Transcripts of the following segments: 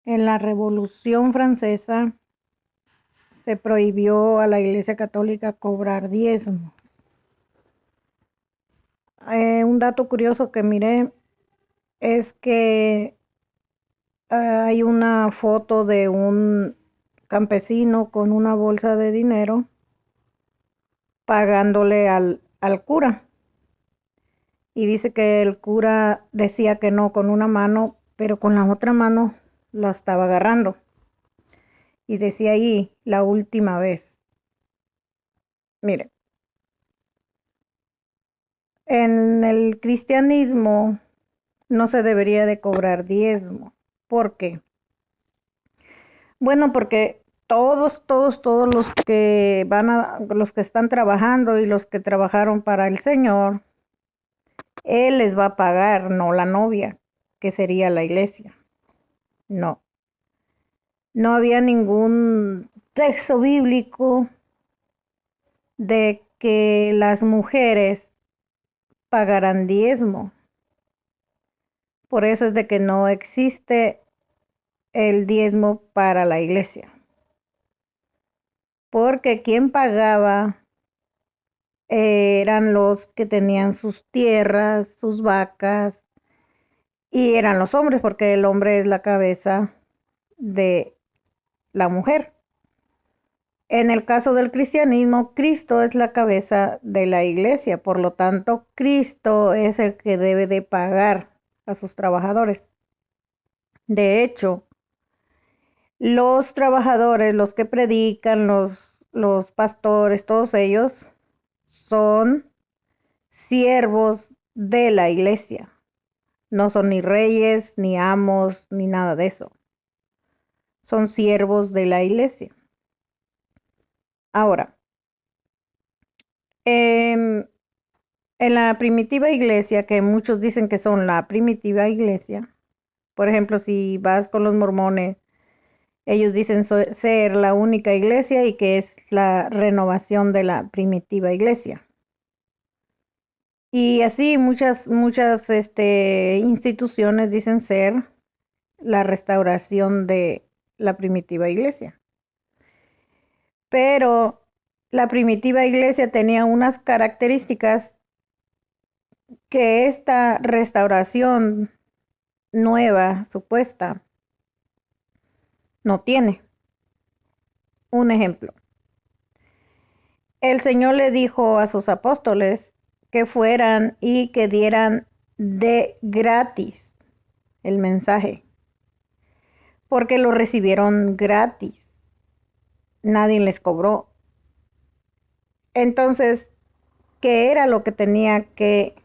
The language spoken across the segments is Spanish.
En la Revolución Francesa se prohibió a la Iglesia Católica cobrar diezmos. Un dato curioso que miré es que hay una foto de un campesino con una bolsa de dinero pagándole al cura. Y dice que el cura decía que no con una mano, pero con la otra mano lo estaba agarrando. Y decía ahí, la última vez. Mire, en el cristianismo no se debería de cobrar diezmo. ¿Por qué? Bueno, porque todos los que están trabajando y los que trabajaron para el Señor, Él les va a pagar, no la novia, que sería la iglesia. No, no había ningún texto bíblico de que las mujeres pagaran diezmo. Por eso es de que no existe el diezmo para la iglesia. Porque quien pagaba eran los que tenían sus tierras, sus vacas, y eran los hombres, porque el hombre es la cabeza de la mujer. En el caso del cristianismo, Cristo es la cabeza de la iglesia, por lo tanto, Cristo es el que debe de pagar a sus trabajadores. De hecho, los trabajadores, los que predican, los pastores, todos ellos son siervos de la iglesia. No son ni reyes, ni amos, ni nada de eso. Son siervos de la iglesia. Ahora, en la primitiva iglesia, que muchos dicen que son la primitiva iglesia, por ejemplo, si vas con los mormones, ellos dicen ser la única iglesia y que es la renovación de la primitiva iglesia. Y así muchas instituciones dicen ser la restauración de la primitiva iglesia. Pero la primitiva iglesia tenía unas características que esta restauración nueva, supuesta, no tiene. Un ejemplo. El Señor le dijo a sus apóstoles que fueran y que dieran de gratis el mensaje, porque lo recibieron gratis. Nadie les cobró. Entonces, ¿qué era lo que tenía que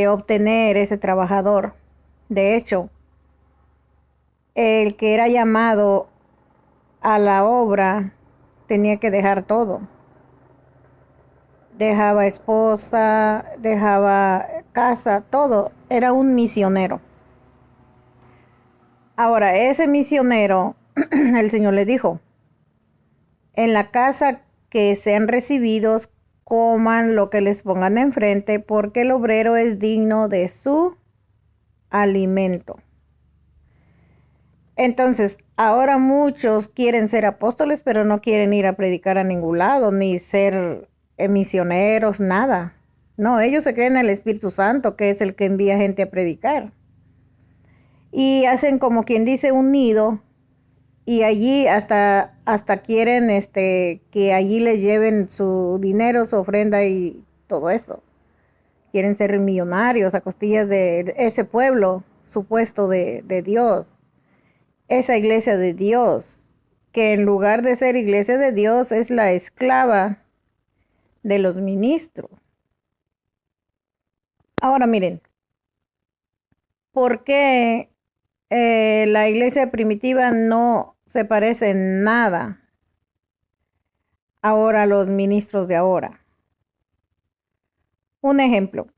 obtener ese trabajador? De hecho, el que era llamado a la obra tenía que dejar todo. Dejaba esposa, dejaba casa, todo. Era un misionero. Ahora, ese misionero, el Señor le dijo, en la casa que sean recibidos, coman lo que les pongan enfrente, porque el obrero es digno de su alimento. Entonces, ahora muchos quieren ser apóstoles, pero no quieren ir a predicar a ningún lado, ni ser misioneros, nada. No, ellos se creen en el Espíritu Santo, que es el que envía gente a predicar. Y hacen como quien dice un nido, y allí hasta quieren que allí les lleven su dinero, su ofrenda y todo eso. Quieren ser millonarios a costillas de ese pueblo supuesto de Dios. Esa iglesia de Dios, que en lugar de ser iglesia de Dios es la esclava de los ministros. Ahora miren, ¿por qué la iglesia primitiva no se parece en nada ahora a los ministros de ahora? Un ejemplo,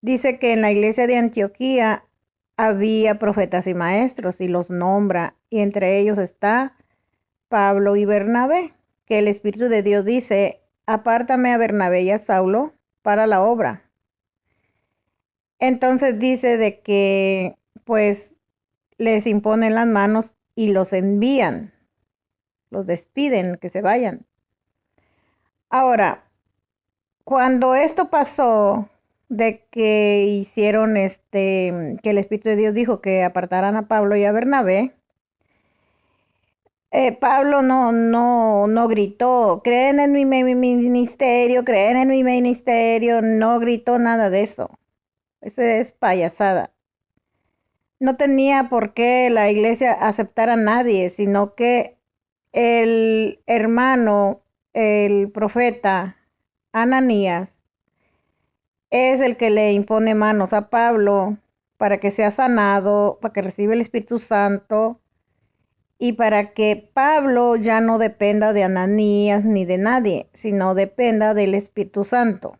dice que en la iglesia de Antioquía había profetas y maestros y los nombra, y entre ellos está Pablo y Bernabé, que el Espíritu de Dios dice, apártame a Bernabé y a Saulo para la obra. Entonces dice de que, pues, les imponen las manos y los envían, los despiden, que se vayan. Ahora, cuando esto pasó, de que hicieron que el Espíritu de Dios dijo que apartaran a Pablo y a Bernabé, Pablo no gritó, creen en mi ministerio, creen en mi ministerio, no gritó nada de eso. Eso es payasada. No tenía por qué la iglesia aceptar a nadie, sino que el hermano, el profeta Ananías, es el que le impone manos a Pablo para que sea sanado, para que reciba el Espíritu Santo y para que Pablo ya no dependa de Ananías ni de nadie, sino dependa del Espíritu Santo.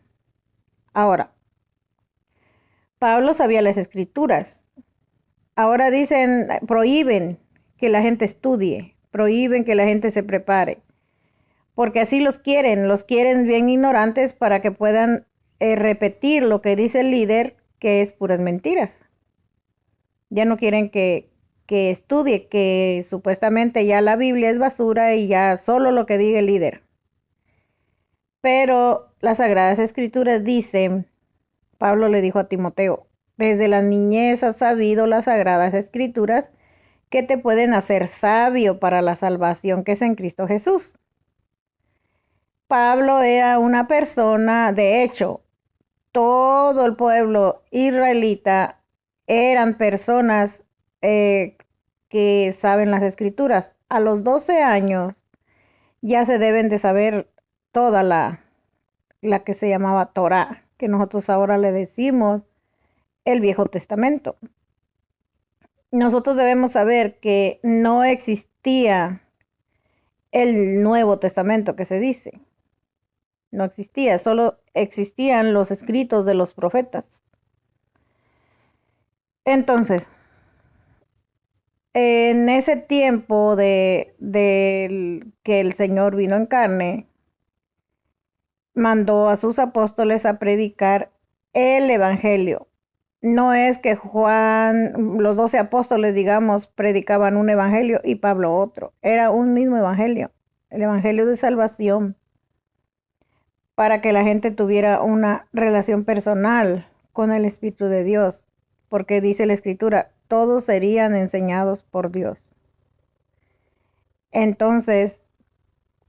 Ahora, Pablo sabía las escrituras. Ahora dicen, prohíben que la gente estudie, prohíben que la gente se prepare, porque así los quieren bien ignorantes para que puedan repetir lo que dice el líder, que es puras mentiras. Ya no quieren que estudie, que supuestamente ya la Biblia es basura y ya solo lo que diga el líder. Pero las Sagradas Escrituras dicen, Pablo le dijo a Timoteo, desde la niñez has sabido las Sagradas Escrituras que te pueden hacer sabio para la salvación que es en Cristo Jesús. Pablo era una persona, de hecho, todo el pueblo israelita eran personas que saben las escrituras. A los 12 años ya se deben de saber toda la que se llamaba Torá, que nosotros ahora le decimos el Viejo Testamento. Nosotros debemos saber que no existía el Nuevo Testamento que se dice. No existía, solo existían los escritos de los profetas. Entonces, en ese tiempo de que el Señor vino en carne, mandó a sus apóstoles a predicar el Evangelio. No es que los 12 apóstoles, digamos, predicaban un evangelio y Pablo otro. Era un mismo evangelio, el evangelio de salvación, para que la gente tuviera una relación personal con el Espíritu de Dios, porque dice la Escritura, todos serían enseñados por Dios. Entonces,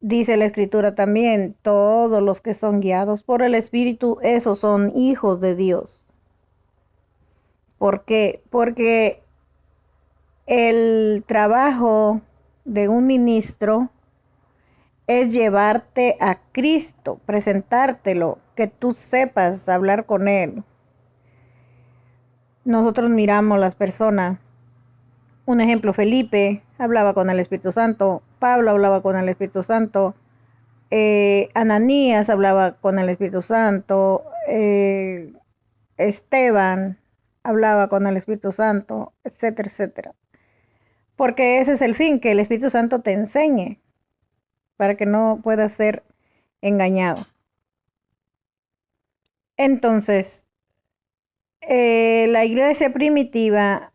dice la Escritura también, todos los que son guiados por el Espíritu, esos son hijos de Dios. ¿Por qué? Porque el trabajo de un ministro es llevarte a Cristo, presentártelo, que tú sepas hablar con Él. Nosotros miramos las personas. Un ejemplo, Felipe hablaba con el Espíritu Santo, Pablo hablaba con el Espíritu Santo, Ananías hablaba con el Espíritu Santo, Esteban hablaba con el Espíritu Santo, etcétera, etcétera. Porque ese es el fin, que el Espíritu Santo te enseñe, para que no puedas ser engañado. Entonces, la iglesia primitiva,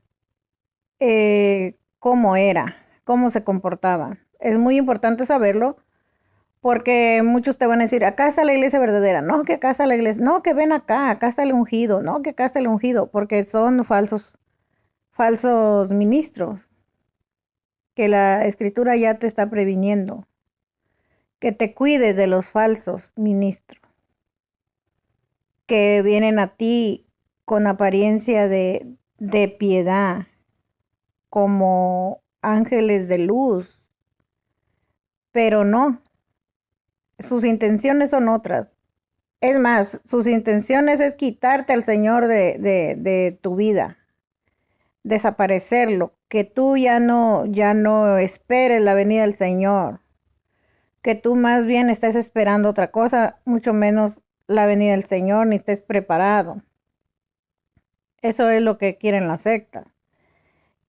¿cómo era? ¿Cómo se comportaba? Es muy importante saberlo, porque muchos te van a decir, acá está la iglesia verdadera, no, que acá está la iglesia, no, que ven acá está el ungido, no, que acá está el ungido, porque son falsos ministros, que la Escritura ya te está previniendo, que te cuides de los falsos ministros, que vienen a ti con apariencia de piedad, como ángeles de luz, pero no, sus intenciones son otras. Es más, sus intenciones es quitarte al Señor de tu vida, desaparecerlo, que tú ya no esperes la venida del Señor, que tú más bien estés esperando otra cosa, mucho menos la venida del Señor, ni estés preparado. Eso es lo que quieren la secta,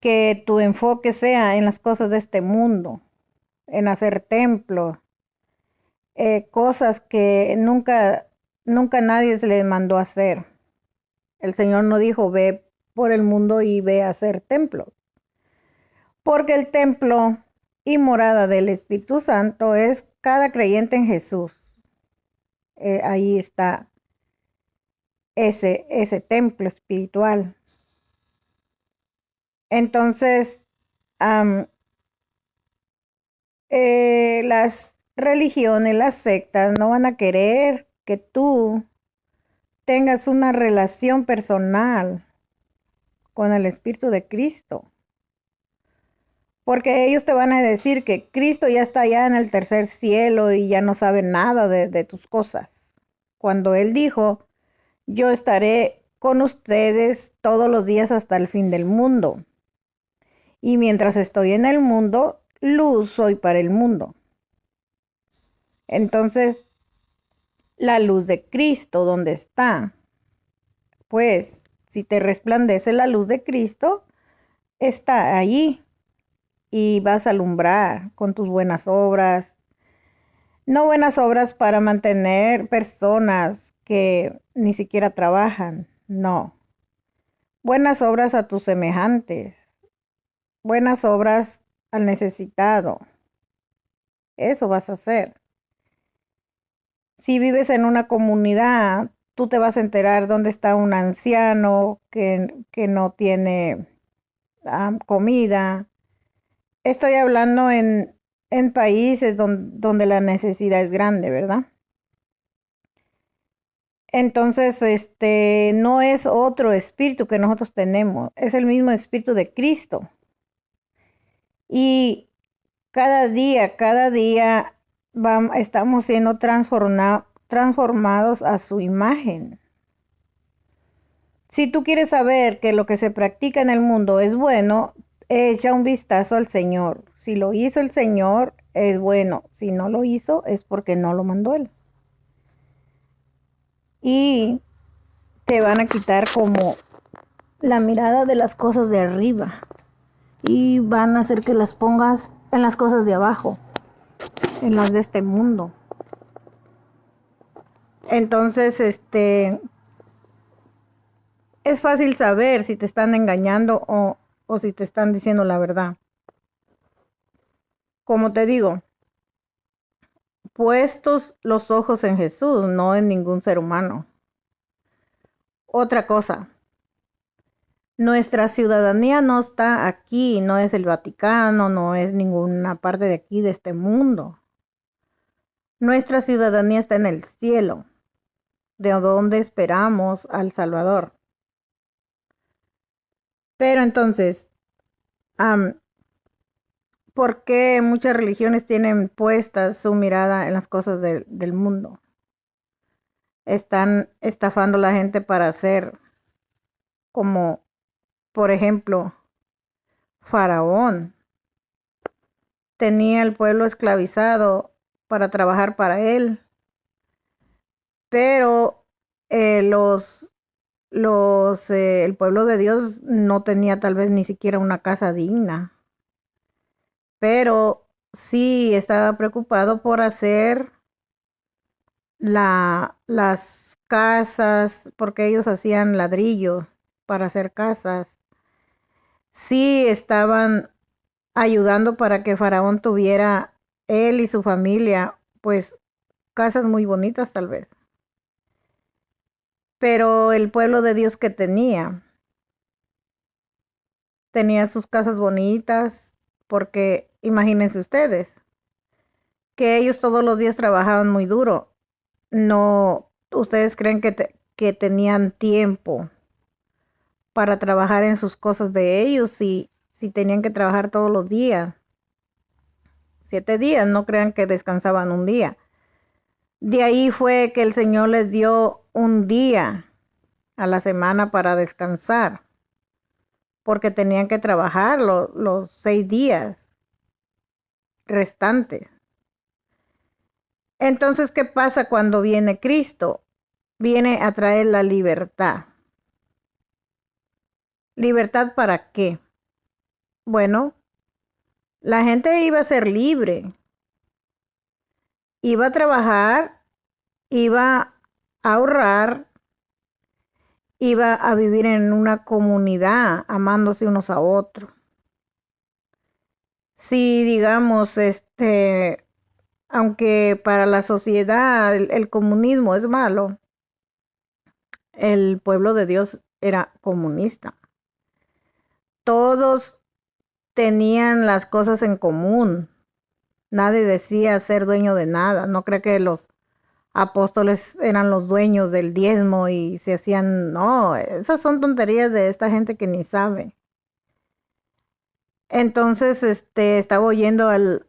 que tu enfoque sea en las cosas de este mundo, en hacer templos, cosas que nunca nadie se les mandó a hacer. El Señor no dijo, ve por el mundo y ve a hacer templos. porque el templo y morada del Espíritu Santo es cada creyente en Jesús. Ahí está ese templo espiritual. Entonces, las religiones, las sectas no van a querer que tú tengas una relación personal con el Espíritu de Cristo. Porque ellos te van a decir que Cristo ya está allá en el tercer cielo y ya no sabe nada de tus cosas. Cuando Él dijo, yo estaré con ustedes todos los días hasta el fin del mundo. Y mientras estoy en el mundo, luz soy para el mundo. Entonces, la luz de Cristo, ¿dónde está? Pues, si te resplandece la luz de Cristo, está allí. Y vas a alumbrar con tus buenas obras. No buenas obras para mantener personas que ni siquiera trabajan, no. Buenas obras a tus semejantes. Buenas obras al necesitado. Eso vas a hacer. Si vives en una comunidad, tú te vas a enterar dónde está un anciano que no tiene comida. Estoy hablando en países donde la necesidad es grande, ¿verdad? Entonces, no es otro espíritu que nosotros tenemos, es el mismo espíritu de Cristo. Y cada día estamos siendo transformados a su imagen. Si tú quieres saber que lo que se practica en el mundo es bueno, echa un vistazo al Señor. Si lo hizo el Señor, es bueno. Si no lo hizo, es porque no lo mandó Él. Y te van a quitar como la mirada de las cosas de arriba. Y van a hacer que las pongas en las cosas de abajo, en las de este mundo. Entonces, es fácil saber si te están engañando o si te están diciendo la verdad. Como te digo, puestos los ojos en Jesús, no en ningún ser humano. Otra cosa, nuestra ciudadanía no está aquí, no es el Vaticano, no es ninguna parte de aquí, de este mundo. Nuestra ciudadanía está en el cielo, de donde esperamos al Salvador. Pero entonces, ¿por qué muchas religiones tienen puesta su mirada en las cosas del mundo? Están estafando a la gente para hacer como, por ejemplo, Faraón. Tenía el pueblo esclavizado para trabajar para él, pero el pueblo de Dios no tenía tal vez ni siquiera una casa digna, pero sí estaba preocupado por hacer las casas, porque ellos hacían ladrillos para hacer casas. Sí estaban ayudando para que Faraón tuviera, él y su familia, pues casas muy bonitas tal vez. Pero el pueblo de Dios que tenía sus casas bonitas, porque imagínense ustedes, que ellos todos los días trabajaban muy duro. No, ustedes creen que tenían tiempo para trabajar en sus cosas de ellos si tenían que trabajar todos los días. 7 días, no crean que descansaban un día. De ahí fue que el Señor les dio un día a la semana para descansar, porque tenían que trabajar los 6 días restantes. Entonces, ¿qué pasa cuando viene Cristo? Viene a traer la libertad. ¿Libertad para qué? Bueno, la gente iba a ser libre. Iba a trabajar, iba a ahorrar, iba a vivir en una comunidad, amándose unos a otros. si digamos, aunque para la sociedad el comunismo es malo, el pueblo de Dios era comunista. Todos tenían las cosas en común. Nadie decía ser dueño de nada. No creo que los apóstoles eran los dueños del diezmo y se hacían, no, esas son tonterías de esta gente que ni sabe. Entonces, estaba oyendo al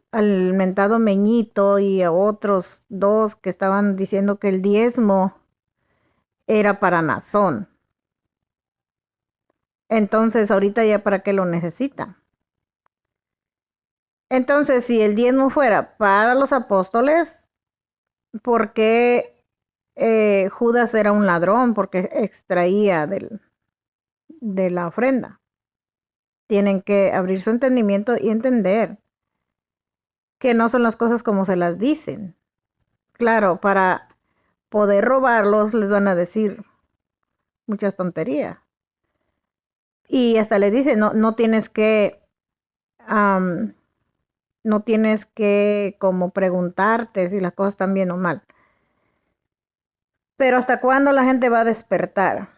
mentado Meñito y a otros dos que estaban diciendo que el diezmo era para Nazón. Entonces, ahorita ya para qué lo necesita. Entonces, si el diezmo fuera para los apóstoles, ¿por qué Judas era un ladrón? Porque extraía de la ofrenda. Tienen que abrir su entendimiento y entender que no son las cosas como se las dicen. Claro, para poder robarlos les van a decir muchas tonterías. Y hasta le dicen, no tienes que, no tienes que como preguntarte si las cosas están bien o mal. Pero ¿hasta cuándo la gente va a despertar?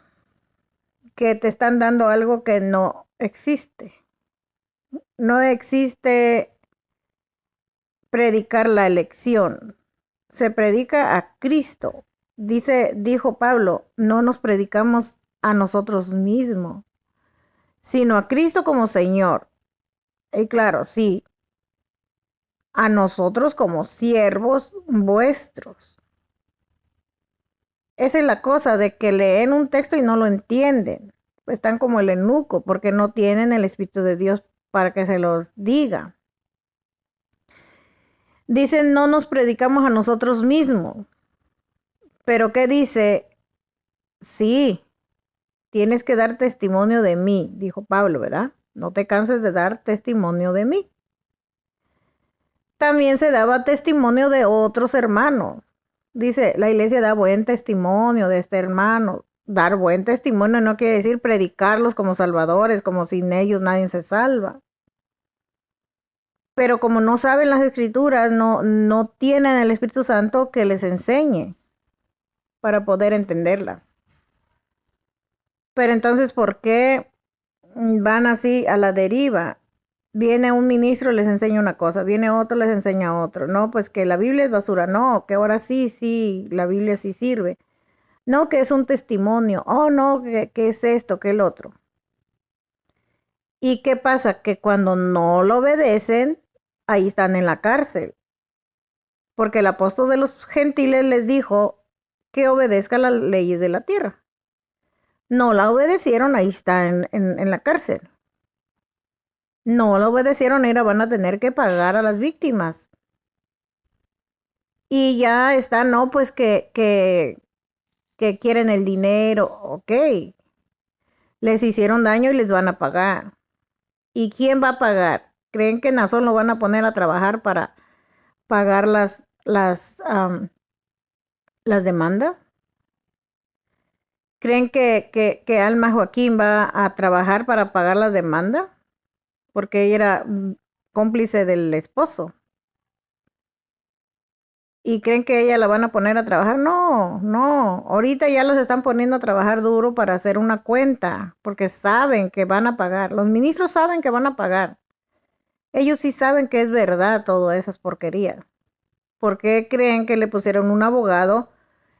Que te están dando algo que no existe. No existe predicar la elección. Se predica a Cristo. Dijo Pablo, no nos predicamos a nosotros mismos, sino a Cristo como Señor. Y claro, sí, a nosotros como siervos vuestros. Esa es la cosa de que leen un texto y no lo entienden. Están como el eunuco porque no tienen el Espíritu de Dios para que se los diga. Dicen, no nos predicamos a nosotros mismos. Pero ¿qué dice? Sí, tienes que dar testimonio de mí, dijo Pablo, ¿verdad? No te canses de dar testimonio de mí. También se daba testimonio de otros hermanos. Dice, la iglesia da buen testimonio de este hermano. Dar buen testimonio no quiere decir predicarlos como salvadores, como sin ellos nadie se salva. Pero como no saben las escrituras, no tienen el Espíritu Santo que les enseñe para poder entenderla. Pero entonces, ¿por qué van así a la deriva? Viene un ministro, les enseña una cosa, viene otro, les enseña otro. No, pues que la Biblia es basura. No, que ahora sí, la Biblia sí sirve. No, que es un testimonio. Oh, no, que es esto, que el otro. ¿Y qué pasa? Que cuando no lo obedecen, ahí están en la cárcel. Porque el apóstol de los gentiles les dijo que obedezca las leyes de la tierra. No la obedecieron, ahí está en la cárcel. No la obedecieron, ahora van a tener que pagar a las víctimas. Y ya está, no, pues que quieren el dinero, ok. Les hicieron daño y les van a pagar. ¿Y quién va a pagar? ¿Creen que Nazón lo van a poner a trabajar para pagar las demandas? ¿Creen que Alma Joaquín va a trabajar para pagar la demanda? Porque ella era cómplice del esposo. ¿Y creen que ella la van a poner a trabajar? No, no. Ahorita ya los están poniendo a trabajar duro para hacer una cuenta, porque saben que van a pagar. Los ministros saben que van a pagar. Ellos sí saben que es verdad todas esas porquerías. ¿Por qué creen que le pusieron un abogado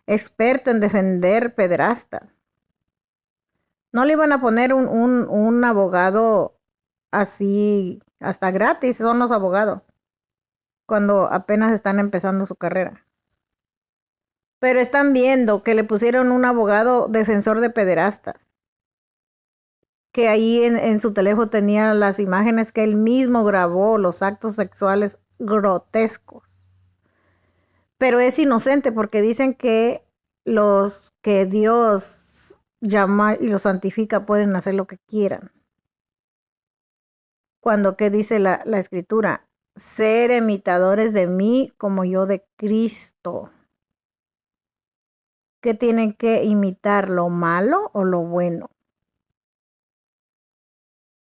experto en defender pederastas? No le iban a poner un abogado así, hasta gratis son los abogados, cuando apenas están empezando su carrera. Pero están viendo que le pusieron un abogado defensor de pederastas, que ahí en su teléfono tenía las imágenes que él mismo grabó, los actos sexuales grotescos. Pero es inocente porque dicen que los que Dios llama y los santifica pueden hacer lo que quieran. Cuando, ¿qué dice la escritura? Ser imitadores de mí como yo de Cristo. ¿Qué tienen que imitar? ¿Lo malo o lo bueno?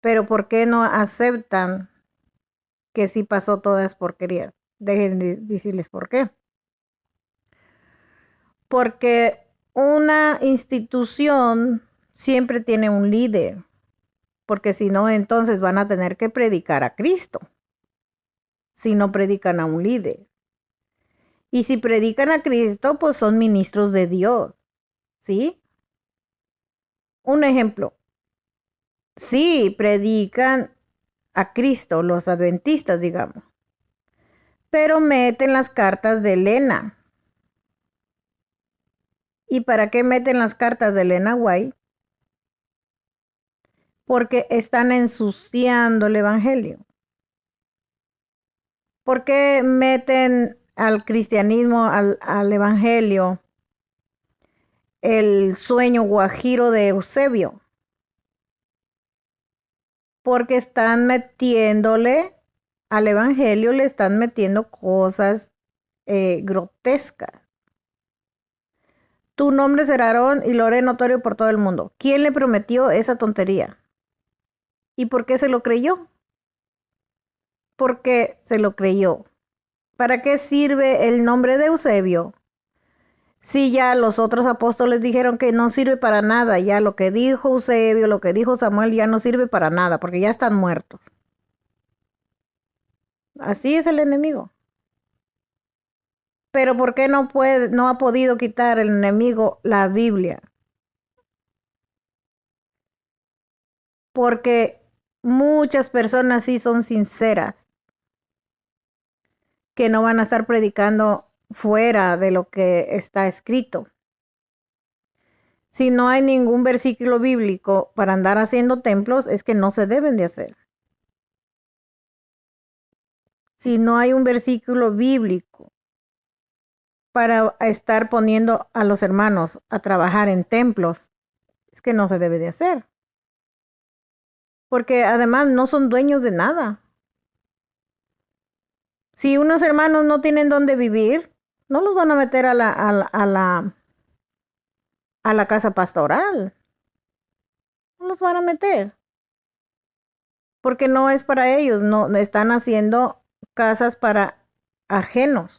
Pero ¿por qué no aceptan que sí pasó todas porquerías. Dejen de decirles por qué. Porque una institución siempre tiene un líder, porque si no, entonces van a tener que predicar a Cristo, si no predican a un líder. Y si predican a Cristo, pues son ministros de Dios, ¿sí? Un ejemplo, sí predican a Cristo, los adventistas, digamos, pero meten las cartas de Elena. ¿Y para qué meten las cartas de Elena White? Porque están ensuciando el evangelio. ¿Por qué meten al cristianismo, al evangelio, el sueño guajiro de Eusebio? Porque están metiéndole al evangelio, le están metiendo cosas grotescas. Tu nombre será Aarón y lo haré notorio por todo el mundo. ¿Quién le prometió esa tontería? ¿Y por qué se lo creyó? Porque se lo creyó. ¿Para qué sirve el nombre de Eusebio? Si ya los otros apóstoles dijeron que no sirve para nada, ya lo que dijo Eusebio, lo que dijo Samuel ya no sirve para nada, porque ya están muertos. Así es el enemigo. Pero ¿por qué no ha podido quitar el enemigo la Biblia? Porque muchas personas sí son sinceras, que no van a estar predicando fuera de lo que está escrito. Si no hay ningún versículo bíblico para andar haciendo templos, es que no se deben de hacer. Si no hay un versículo bíblico para estar poniendo a los hermanos a trabajar en templos, es que no se debe de hacer. Porque además no son dueños de nada. Si unos hermanos no tienen dónde vivir, no los van a meter a la casa pastoral. No los van a meter. Porque no es para ellos, no están haciendo casas para ajenos,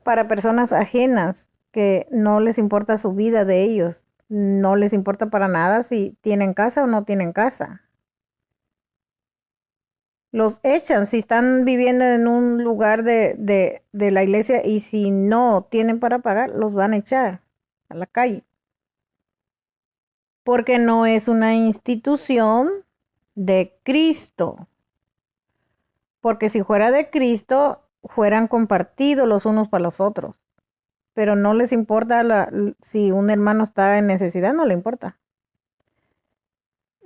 para personas ajenas que no les importa su vida de ellos, no les importa para nada si tienen casa o no tienen casa. Los echan si están viviendo en un lugar de la iglesia y si no tienen para pagar, los van a echar a la calle. Porque no es una institución de Cristo. Porque si fuera de Cristo, fueran compartidos los unos para los otros. Pero no les importa si un hermano está en necesidad, no le importa.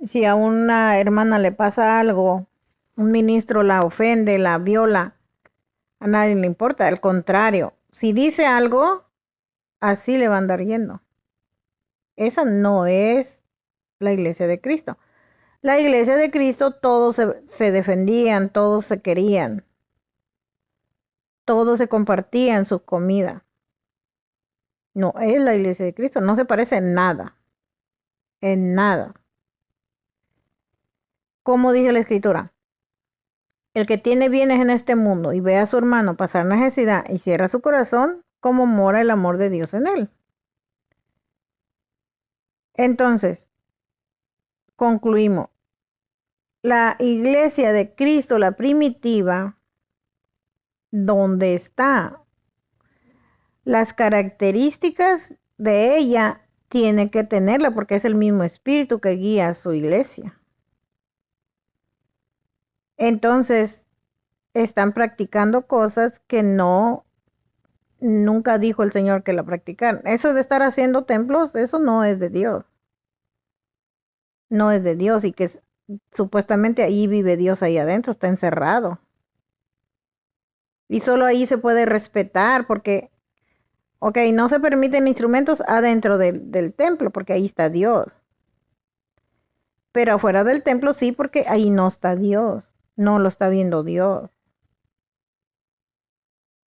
Si a una hermana le pasa algo, un ministro la ofende, la viola, a nadie le importa. Al contrario, si dice algo, así le va a andar yendo. Esa no es la iglesia de Cristo. La iglesia de Cristo todos se defendían, todos se querían, todos se compartían su comida. No es la iglesia de Cristo, no se parece en nada, en nada. Como dice la escritura, el que tiene bienes en este mundo y ve a su hermano pasar necesidad y cierra su corazón, ¿cómo mora el amor de Dios en él? Entonces, concluimos. La iglesia de Cristo, la primitiva, ¿dónde está? Las características de ella tiene que tenerla porque es el mismo espíritu que guía a su iglesia. Entonces, están practicando cosas que nunca dijo el Señor que la practicaran. Eso de estar haciendo templos, eso no es de Dios. No es de Dios y que supuestamente ahí vive Dios ahí adentro, está encerrado. Y solo ahí se puede respetar porque, ok, no se permiten instrumentos adentro del templo porque ahí está Dios. Pero afuera del templo sí porque ahí no está Dios, no lo está viendo Dios.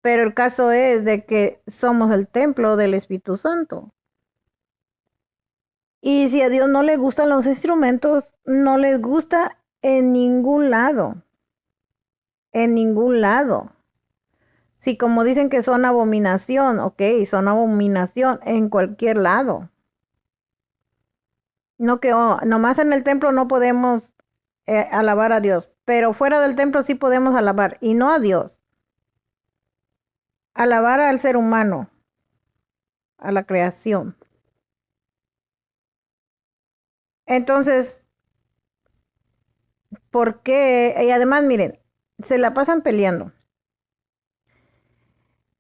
Pero el caso es de que somos el templo del Espíritu Santo. Y si a Dios no le gustan los instrumentos, no les gusta en ningún lado. en ningún lado. Si como dicen que son abominación, ok, son abominación en cualquier lado. No que nomás en el templo no podemos alabar a Dios, pero fuera del templo sí podemos alabar, y no a Dios. Alabar al ser humano, a la creación. Entonces, ¿por qué? Y además, miren, se la pasan peleando.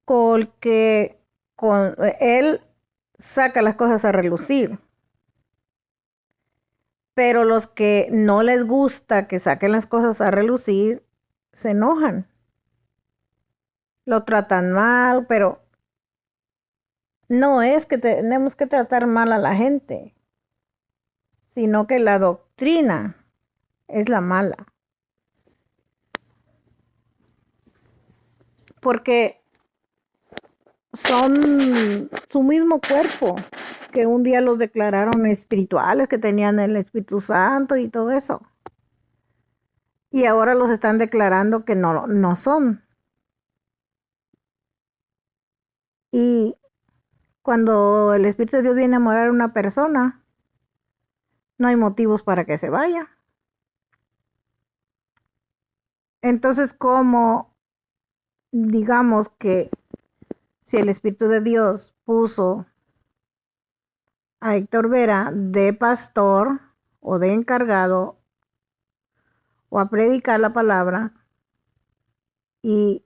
Porque él saca las cosas a relucir. Pero los que no les gusta que saquen las cosas a relucir, se enojan. Lo tratan mal, pero no es que tenemos que tratar mal a la gente, sino que la doctrina es la mala. Porque son su mismo cuerpo, que un día los declararon espirituales, que tenían el Espíritu Santo y todo eso. Y ahora los están declarando que no son. Y cuando el Espíritu de Dios viene a morar en una persona, no hay motivos para que se vaya. Entonces, como digamos que si el Espíritu de Dios puso a Héctor Vera de pastor o de encargado o a predicar la palabra y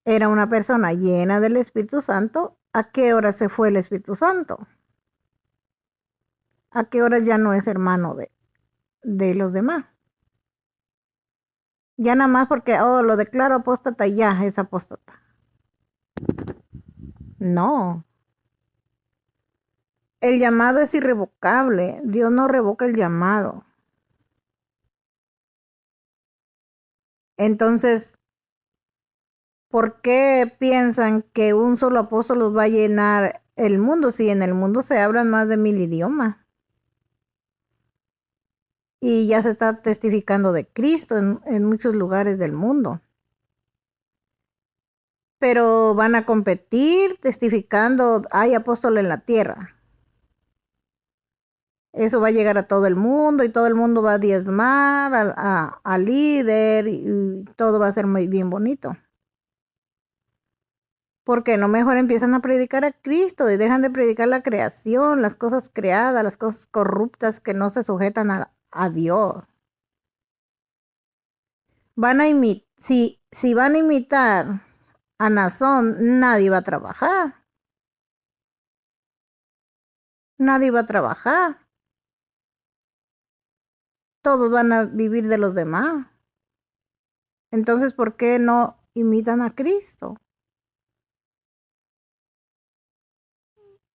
era una persona llena del Espíritu Santo, ¿a qué hora se fue el Espíritu Santo? ¿A qué hora ya no es hermano de los demás? Ya nada más porque, lo declaro apóstata y ya es apóstata. No. El llamado es irrevocable. Dios no revoca el llamado. Entonces, ¿por qué piensan que un solo apóstol los va a llenar el mundo si en el mundo se hablan más de 1000 idiomas? Y ya se está testificando de Cristo en muchos lugares del mundo. Pero van a competir testificando, hay apóstol en la tierra. Eso va a llegar a todo el mundo y todo el mundo va a diezmar al líder y todo va a ser muy bien bonito. Porque no mejor empiezan a predicar a Cristo y dejan de predicar la creación, las cosas creadas, las cosas corruptas que no se sujetan a Dios. Si van a imitar a Nazón, nadie va a trabajar. Nadie va a trabajar. Todos van a vivir de los demás. Entonces, ¿por qué no imitan a Cristo?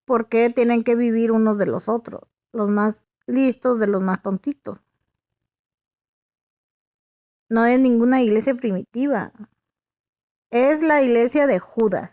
¿Por qué tienen que vivir unos de los otros? Los más listos de los más tontitos. No es ninguna iglesia primitiva. Es la iglesia de Judas.